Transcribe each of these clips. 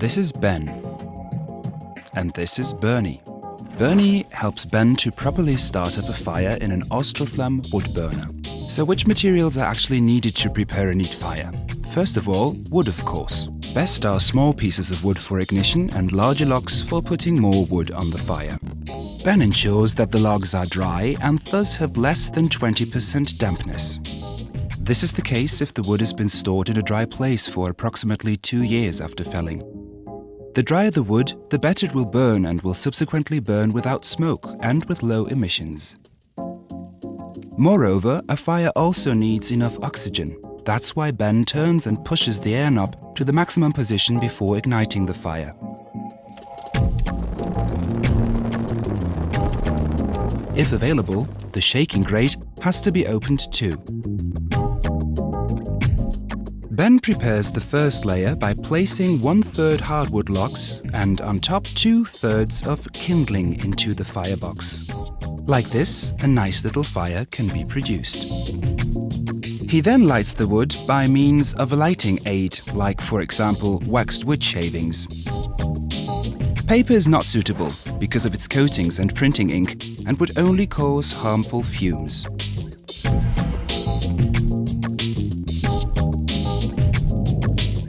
This is Ben. And this is Bernie. Bernie helps Ben to properly start up a fire in an Austroflamm wood burner. So which materials are actually needed to prepare a neat fire? First of all, wood of course. Best are small pieces of wood for ignition and larger logs for putting more wood on the fire. Ben ensures that the logs are dry and thus have less than 20% dampness. This is the case if the wood has been stored in a dry place for approximately 2 years after felling. The drier the wood, the better it will burn and will subsequently burn without smoke and with low emissions. Moreover, a fire also needs enough oxygen. That's why Ben turns and pushes the air knob to the maximum position before igniting the fire. If available, the shaking grate has to be opened too. Ben prepares the first layer by placing 1/3 hardwood logs and on top 2/3 of kindling into the firebox. Like this, a nice little fire can be produced. He then lights the wood by means of a lighting aid, like for example waxed wood shavings. Paper is not suitable because of its coatings and printing ink and would only cause harmful fumes.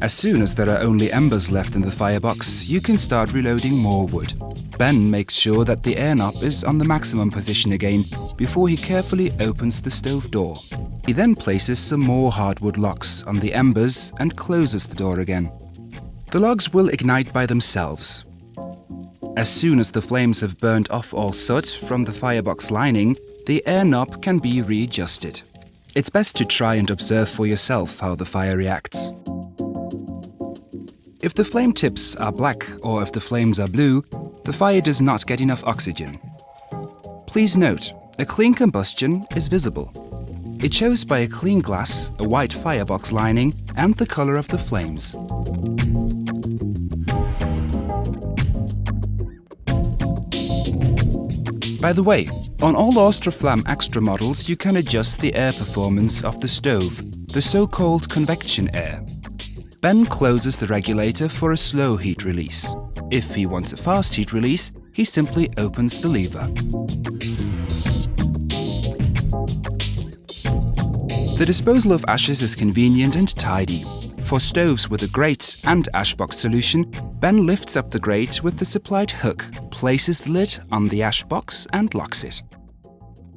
As soon as there are only embers left in the firebox, you can start reloading more wood. Ben makes sure that the air knob is on the maximum position again before he carefully opens the stove door. He then places some more hardwood logs on the embers and closes the door again. The logs will ignite by themselves. As soon as the flames have burned off all soot from the firebox lining, the air knob can be readjusted. It's best to try and observe for yourself how the fire reacts. If the flame tips are black or if the flames are blue, the fire does not get enough oxygen. Please note, a clean combustion is visible. It shows by a clean glass, a white firebox lining, and the color of the flames. By the way, on all Austroflamm Extra models you can adjust the air performance of the stove, the so-called convection air. Ben closes the regulator for a slow heat release. If he wants a fast heat release, he simply opens the lever. The disposal of ashes is convenient and tidy. For stoves with a grate and ashbox solution, Ben lifts up the grate with the supplied hook, places the lid on the ash box and locks it.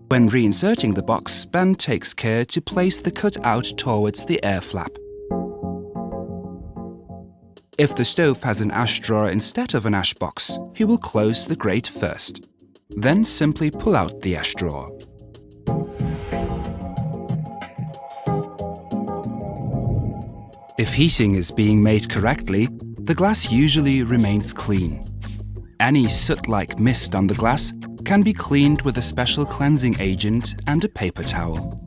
When reinserting the box, Ben takes care to place the cutout towards the air flap. If the stove has an ash drawer instead of an ash box, he will close the grate first. Then simply pull out the ash drawer. If heating is being made correctly, the glass usually remains clean. Any soot-like mist on the glass can be cleaned with a special cleansing agent and a paper towel.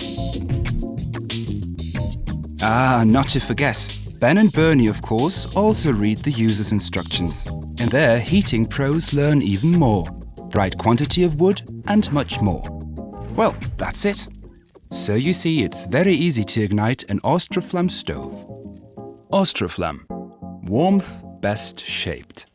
Not to forget, Ben and Bernie, of course, also read the user's instructions. In there, heating pros learn even more, the right quantity of wood and much more. Well, that's it. So you see, it's very easy to ignite an Austroflamm stove. Austroflamm. Warmth best shaped.